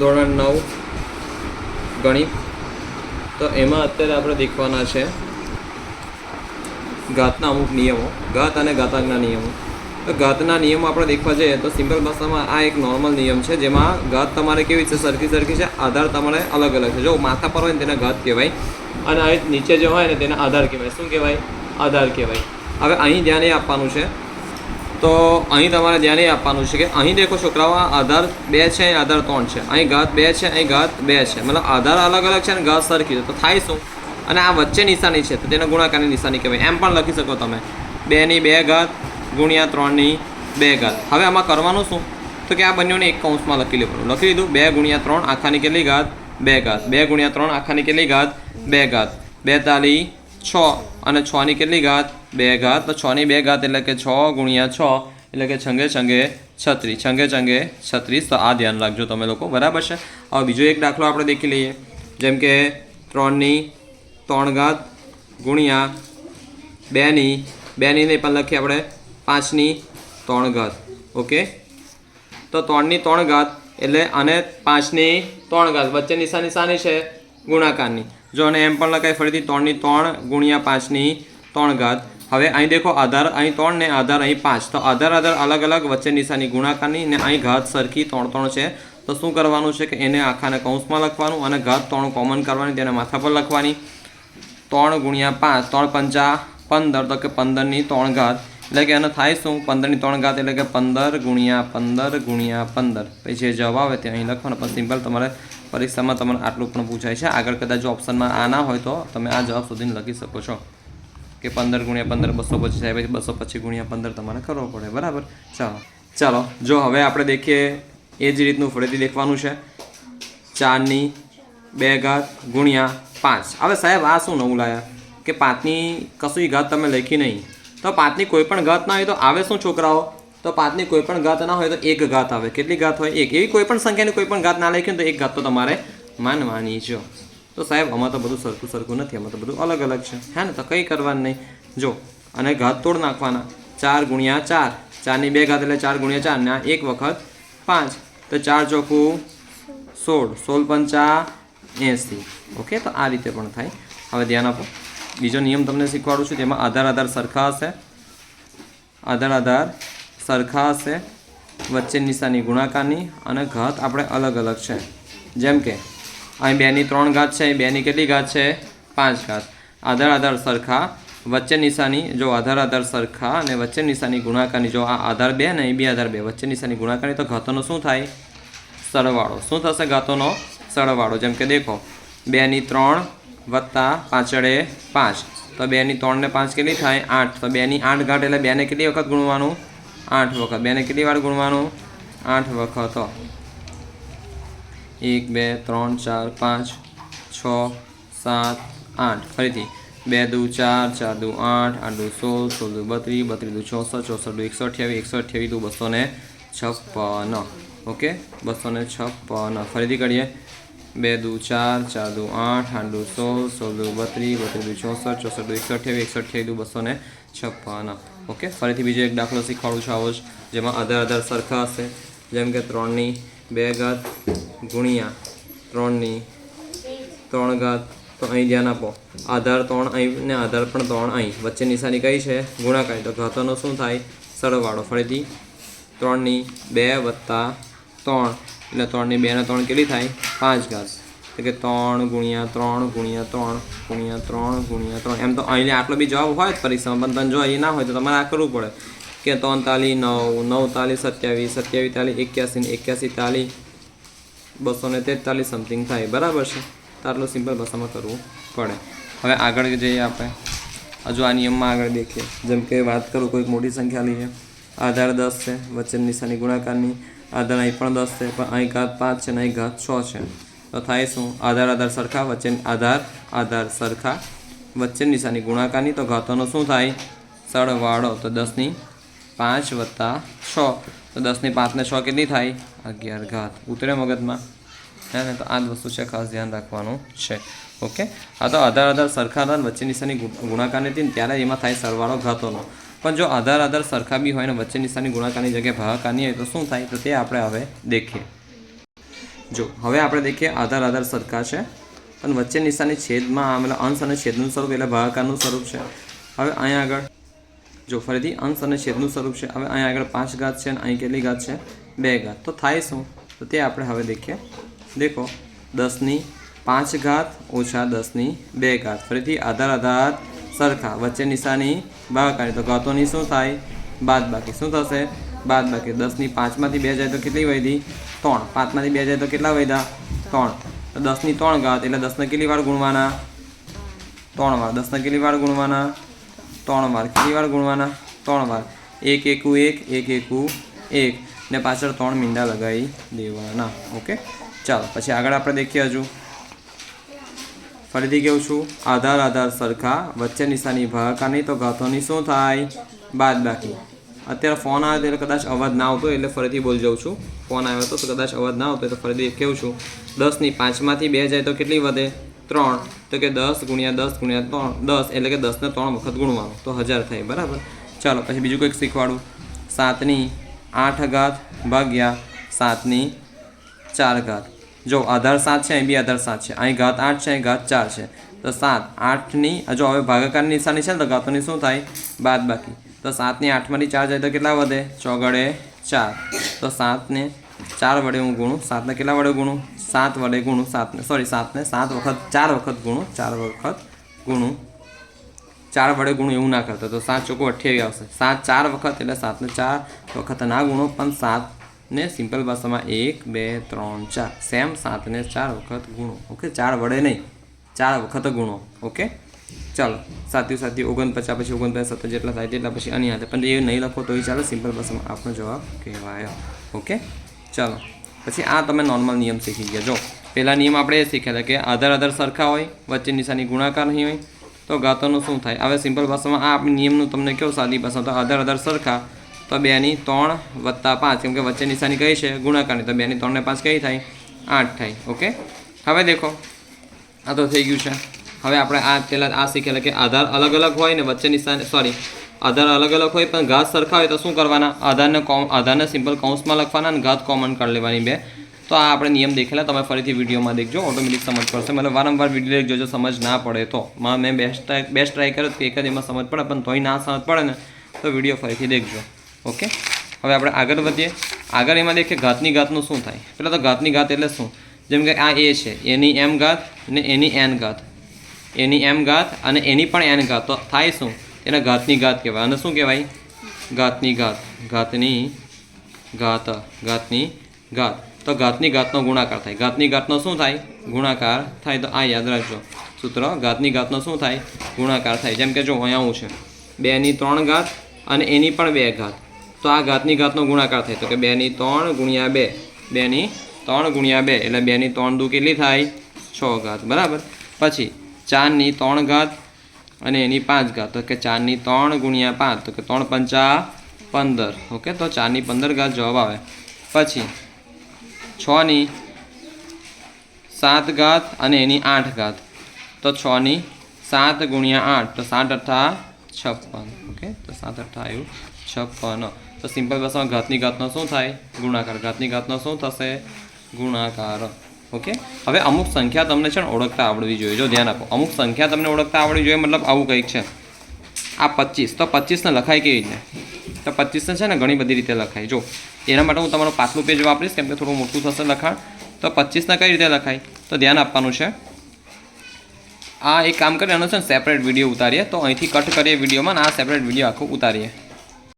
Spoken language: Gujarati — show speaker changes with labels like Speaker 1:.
Speaker 1: ધોરણ 9 ગણિત। તો એમાં અત્યારે આપણે દેખવાના છે ઘાતના અમુક નિયમો, ઘાત અને ઘાતાંકના નિયમો। તો ઘાતના નિયમો આપણે દેખવા જઈએ તો સિમ્પલ ભાષામાં આ એક નોર્મલ નિયમ છે, જેમાં ઘાત તમારે કેવી છે, સરખી છે, આધાર તમારે અલગ અલગ છે। જો માથા પર હોય ને તેને ઘાત કહેવાય, અને આ નીચે જે હોય ને તેને આધાર કહેવાય। શું કહેવાય? આધાર કહેવાય। હવે અહીં ધ્યાન એ આપવાનું છે, તો અહીં તમારે ધ્યાન એ આપવાનું છે કે અહીં દેખો છોકરાઓ, આધાર 2 છે, આધાર 3 છે, અહીં ઘાત 2 છે, અહીં ઘાત 2 છે, મતલબ આધાર અલગ અલગ છે અને ઘાત સરખી છે। તો થાય શું? અને આ વચ્ચે નિશાની છે તો તેને ગુણાકારની નિશાની કહેવાય। એમ પણ લખી શકો તમે 2 ની 2 ઘાત ગુણ્યા 3 ની 2 ઘાત। હવે આમાં કરવાનું શું? તો કે આ બંનેને એક કૌંસમાં લખી લેવાનું। લખી લીધું 2 ગુણ્યા 3 આખાની કેટલી ઘાત? 2 ઘાત। 2 ગુણ્યા 3 આખાની કેટલી ઘાત? 2 ઘાત। 2 તાલી 6 અને 6 ની કેટલી ઘાત? 2 ઘાત। તો 6 ની 2 ઘાત એટલે કે 6 ગુણ્યા 6 એટલે કે છંગે છંગે 36, છંગે છંગે 36। તો આ ધ્યાન રાખજો તમે લોકો, બરાબર છે। હવે બીજો એક દાખલો આપણે દેખી લઈએ, જેમ કે 3 ની 3 ઘાત ગુણ્યા 2 ની નહીં પણ લખીએ આપણે 5 ની 3 ઘાત। ઓકે, તો 3 ની 3 ઘાત એટલે અને 5 ની 3 ઘાત વચ્ચે નિશાની શાની છે? ગુણાકારની। જો અને એમ પણ લખાય ફરીથી 3 ની 3 ગુણ્યા 5 ની 3 ઘાત। હવે અહીં દેખો આધાર અહીં 3 ને આધાર અહીં 5, તો આધાર અલગ અલગ, વચ્ચે નિશાની ગુણાકારની, ને અહીં ઘાત સરખી 3 3 છે। તો શું કરવાનું છે કે એને આખાને કૌંસમાં લખવાનું અને ઘાત 3 કોમન કરવાની, તેને માથા પર લખવાની। 3 ગુણ્યા 5, 3 પંચા 15, તો કે 15 ની 3 ઘાત એટલે કે એને થાય શું? 15 ની 3 ઘાત એટલે કે 15 ગુણ્યા 15 ગુણ્યા 15। પછી જે જવાબ આવે તે અહીં લખવાનો। પણ સિમ્પલ તમારે પરીક્ષામાં તમને આટલું પણ પૂછાય છે। આગળ કદાચ ઓપ્શનમાં આ ના હોય તો તમે આ જવાબ સુધીને લખી શકો છો કે 15 ગુણ્યા 15 225 થાય, પછી 225 ગુણ્યા 15 તમારે કરવો પડે, બરાબર। ચાલો જો હવે આપણે દેખીએ એ જ રીતનું ફરીથી દેખવાનું છે। 4 ની 2 ઘાત ગુણ્યા 5। હવે સાહેબ આ શું નવું લાયા કે 5 ની કશું ઘાત તમે લખી નહીં, તો 5 ની કોઈ પણ ઘાત ના હોય તો આવે શું છોકરાઓ? તો 5 ની કોઈ પણ ઘાત ના હોય તો એક ઘાત આવે। કેટલી ઘાત હોય? એક। એવી કોઈ પણ સંખ્યાની કોઈ પણ ઘાત ના લખી તો એક ઘાત તો તમારે માનવાની છે। તો સાહેબ આમાં તો બધું સરખું નથી, આમાં તો બધું અલગ અલગ છે, હે ને? તો કંઈ કરવાનું નહીં। જો અને ઘાત તોડ નાખવાના। 4 ગુણ્યા 4, 4 ની 2 ઘાત એટલે 4 ગુણ્યા 4 ને એક વખત 5, તો 4 ચોકું 16, 16 પંચા 80। ઓકે, તો આ રીતે પણ થાય। હવે ધ્યાન આપો, બીજો નિયમ તમને શીખવાડું છું, જેમાં આધાર સરખા હશે, આધાર સરખા હશે, વચ્ચે નિશાની ગુણાકારની અને ઘાત આપણે અલગ અલગ છે। જેમ કે અહીં 2 ની 3 ઘાત છે, 2 ની કેટલી ઘાત છે? 5 ઘાત। આધાર સરખા, વચ્ચે નિશાની જો આધાર સરખા અને વચ્ચે નિશાની ગુણાકારની। જો આ આધાર 2 ને બી આધાર 2 વચ્ચે નિશાની ગુણાકારની, તો ઘાતોનો શું થાય? સરવાળો। શું થશે? ઘાતોનો સરવાળો। જેમ કે દેખો 2 ની 3 વત્તા પાછળે 5, તો 2 ની 3 ને 5 કેટલી થાય? 8। તો 2 ની 8 ઘાત એટલે 2 ને કેટલી વખત ગુણવાનું? 8 વખત। 2 ને કેટલી વાર ગુણવાનું? 8 વખત। 1 2 3 4 5 6 7 8, ફરીથી 2 દુ 4, 4 દુ 8, 8 દુ 16, 16 દુ 32, 32 દુ 64, 64 દુ 128, 128 દુ 256। ઓકે, 256। ફરીથી કરીએ 2 દુ 4, 4 દુ 8, 8 દુ 16, 16 દુ 32, 32 દુ 64, 64 દુ 128, 128 દુ 256। ઓકે, ફરીથી બીજો એક દાખલો શીખવાડું છું આવો જ, જેમાં આધાર સરખા હશે। જેમ કે 3 ની 2 ઘાત ગુણ્યા 3 ની 3 ઘાત। તો અહીં ધ્યાન આપો, આધાર 3 અહીં ને આધાર પણ 3 અહીં, વચ્ચે નિશાની કઈ છે? ગુણાકારી। તો ઘાતોનો શું થાય? સરવાળો। ફરીથી 3 ની 2 વત્તા 3 એટલે 3 ની 2 ને 3 કેટલી થાય? 5 ઘાત। એટલે કે 3 ગુણ્યા 3 ગુણ્યા 3 ગુણ્યા 3 ગુણ્યા 3। એમ તો અહીં આટલો બી જવાબ હોય જ પરીક્ષામાં, પણ જો અહીં ના હોય તો તમારે આ કરવું પડે કે 3 તાલી 9, 9 તાલી 27, 27 તાલી 81, 81 તાલી 243 સમથિંગ થાય, બરાબર છે? તો આટલું સિમ્પલ ભાષામાં કરવું પડે। હવે આગળ જઈએ આપણે, હજુ આ નિયમમાં આગળ દેખીએ। જેમ કે વાત કરું, કોઈક મોટી સંખ્યા લઈએ, આધાર 10 છે, વચ્ચે નિશાની ગુણાકારની, આધાર અહીં પણ 10 છે, પણ અહીં ઘાત 5 છે ને અહીં ઘાત 6 છે। તો થાય શું? આધાર સરખા, વચ્ચે આધાર સરખા, વચ્ચે નિશાની ગુણાકારની, તો ઘાતોનો શું થાય? સરવાળો। તો 10 ની 5 વત્તા 6, તો 10 ની 5 ને 6 કેટલી થાય? 11 ઘાત। ઉતરે મગજમાં, હે ને? તો આ જ વસ્તુ છે, ખાસ ધ્યાન રાખવાનું છે। ઓકે, આ તો આધાર સરખા હતા, વચ્ચે નિશાની ગુણાકારની હતી ને ત્યારે એમાં થાય સરવાળો ઘાતોનો। પણ જો આધાર સરખા બી હોય ને વચ્ચે નિશાની ગુણાકારની જગ્યાએ ભાગાકારની હોય તો શું થાય? તો તે આપણે હવે દેખીએ। જો હવે આપણે દેખીએ આધાર આધાર સરખા છે અને વચ્ચે નિશાની છેદમાં મતલબ અંશ અને છેદનું સ્વરૂપ એટલે ભાગાકારનું સ્વરૂપ છે. હવે અહીંયા આગળ જો ફરીથી અંશ અને છેદનું સ્વરૂપ છે. હવે અહીંયા આગળ 5 ઘાત છે અને અહીં કેટલી ઘાત છે 2 ઘાત. તો થાય શું? તો તે આપણે હવે દેખીએ. દેખો 10 ની 5 ઘાત ઓછા 10 ની 2 ઘાત. ફરીથી આધાર આધાર સરખા વચ્ચે નિશાની ભાગાકારની. તો ઘાતોની શું થાય? બાદબાકી. શું થશે? બાદબાકી. 10 ની 5 માંથી 2 જાય તો કેટલી વધી? 3. 5 માંથી 2 જાય તો કેટલા વધ્યા? 3. તો 10 ની 3 ઘાત એટલે 10 ને કેટલી વાર ગુણવાના? 3 વાર. 10 ને કેટલી વાર ગુણવાના? 3 વાર. કેટલી વાર ગુણવાના? 3 વાર. 1 એકુ 1 1 એકુ 1 ને પાછળ 3 મીંડા લગાવી દેવાના. ઓકે, ચાલો પછી આગળ આપણે દેખીએ. હજુ ફરીથી કહું છું, આધાર આધાર સરખા વચ્ચે નિશાની ભાગાકારની. તો ઘાતોની શું થાય? બાદબાકી. અત્યારે ફોન આવે એટલે કદાચ અવાજ ના આવતો એટલે ફરીથી બોલ જાઉં છું. ફોન આવ્યો હતો તો કદાચ અવાજ ના આવતો તો ફરીથી કહું છું. 10 ની 5 માંથી 2 જાય તો કેટલી વધે? 3. તો કે 10 ગુણ્યા 10 ગુણ્યા 3 10 એટલે કે 10 ને 3 વખત ગુણવાનું તો 1000 થાય. બરાબર. ચાલો પછી બીજું કંઈક શીખવાડું. 7 ની 8 ઘાત ભાગ્યા 7 ની 4 ઘાત. જો આધાર 7 છે, અહીં બી આધાર 7 છે, અહીં ઘાત 8 છે, અહીં ઘાત 4 છે. તો 7 8 ની જો હવે ભાગાકારની નિશાની છે ને તો ઘાતોની શું થાય? બાદબાકી. તો 7 ની 8 માંથી 4 જાય તો કેટલા વધે? 4 4. તો 7 ને 4 વડે હું ગુણું. 7 ને કેટલા વડે ગુણું? 7 વડે ગુણું. 7 ને 7 વખત 4 વખત ગુણું. 4 વખત ગુણું. 4 વડે ગુણું એવું ના કરતો તો 7 ચોખ્ખું 28 આવશે. 7 4 વખત એટલે 7 ને 4 વખત ના ગુણો પણ 7 ને સિમ્પલ ભાષામાં 1 2 3 4 સેમ 7 ને 4 વખત ગુણો. ઓકે, 4 વડે નહીં, 4 વખત ગુણો. ઓકે, ચાલો સાથી 49 પછી 49 70 જેટલા થાય તેટલા પછી આની હાથે પણ એ નહીં લખો તો એ ચાલો. સિમ્પલ ભાષામાં આપણો જવાબ કહેવાય. ઓકે, ચાલો પછી આ તમે નોર્મલ નિયમ શીખી ગયા. જો પહેલા નિયમ આપણે એ શીખ્યા હતા કે આધાર આધાર સરખા હોય, વચ્ચે નિશાની ગુણાકાર નહીં હોય તો ઘાતોનું શું થાય? હવે સિમ્પલ ભાષામાં આ આપણી નિયમનું તમને કહો સાદી ભાષામાં. તો આધાર આધાર સરખા તો 2 ની 3 વત્તા 5 કેમ કે વચ્ચે નિશાની કઈ છે? ગુણાકારની. તો 2 ની 3 ને 5 કઈ થાય? 8 થાય. ઓકે, હવે દેખો આ તો થઈ ગયું છે. હવે આપણે આ પહેલાં આ શીખેલા કે આધાર અલગ અલગ હોય ને વચ્ચે નિશાની આધાર અલગ અલગ હોય પણ ઘાત સરખા હોય તો શું કરવાના? આધારને સિમ્પલ કૌંસમાં લખવાના અને ઘાત કોમન કરી લેવાની 2. તો આ આપણે નિયમ દેખેલા. તમે ફરીથી વિડીયોમાં દેખજો, ઓટોમેટિક સમજ પડશે. મતલબ વારંવાર વિડીયો જોજો, સમજ ના પડે તો. મેં બેસ્ટ ટ્રાય કર્યો કે એક જ એમાં સમજ પડે પણ તોય ના સમજ પડે ને તો વિડીયો ફરીથી દેખજો. ઓકે, હવે આપણે આગળ વધીએ. આગળ એમાં દેખીએ ઘાતની ઘાતનું શું થાય. પહેલાં તો ઘાતની ઘાત એટલે શું? જેમ કે આ એ છે, એની m ઘાત ને એની n ઘાત, એની m ઘાત અને એની પણ n ઘાત. તો થાય શું? એને ઘાતની ઘાત કહેવાય. અને શું કહેવાય? ઘાતની ઘાત. ઘાતની ઘાત. ઘાતની ઘાત. તો ઘાતની ઘાતનો ગુણાકાર થાય. ઘાતની ઘાતનો શું થાય? ગુણાકાર થાય. તો આ યાદ રાખજો સૂત્ર. ઘાતની ઘાતનો શું થાય? ગુણાકાર થાય. જેમ કે જો અહીંયા હું છે 2 ની 3 ઘાત અને એની પણ 2 ઘાત. તો આ ઘાતની ઘાતનો ગુણાકાર થાય. તો કે 2 ની 3 ગુણ્યા 2, 2 ની 3 ગુણ્યા 2 એટલે 2 ની 3 દુ કેટલી થાય? 6 ઘાત. બરાબર. પછી 4 ની 3 ઘાત અને એની 5 ઘાત. તો કે 4 ની 3 ગુણ્યા 5 તો કે 3 પંચા 15. ઓકે, તો 4 ની 15 ઘાત જવાબ આવે. પછી 6 ની 7 ઘાત અને એની 8 ઘાત. તો 6 ની 7 ગુણ્યા 8 તો 7 અઠ્ઠા 56. ઓકે, તો 7 અઠ્ઠા આવ્યું 56. તો સિમ્પલ ભાષામાં ઘાતની ઘાતનો શું થાય? ગુણાકાર. ઘાતની ઘાતનો શું થશે? ગુણાકાર. ઓકે, હવે અમુક સંખ્યા તમને છે ને ઓળખતા આવડવી જોઈએ. જો ધ્યાન આપો, અમુક સંખ્યા તમને ઓળખતા આવડવી જોઈએ. મતલબ આવું કંઈક છે આ 25. તો 25ને લખાય કેવી રીતે? તો 25ને છે ને ઘણી બધી રીતે લખાય. જો એના માટે હું તમારું પાછલું પેજ વાપરીશ કેમ કે થોડું મોટું થશે લખાણ. તો 25ને કઈ રીતે લખાય? તો ધ્યાન આપવાનું છે. આ એક કામ કરીએ, આનો છે ને સેપરેટ વિડીયો ઉતારીએ. તો અહીંથી કટ કરીએ વિડીયોમાં ને આ સેપરેટ વિડીયો આખું ઉતારીએ.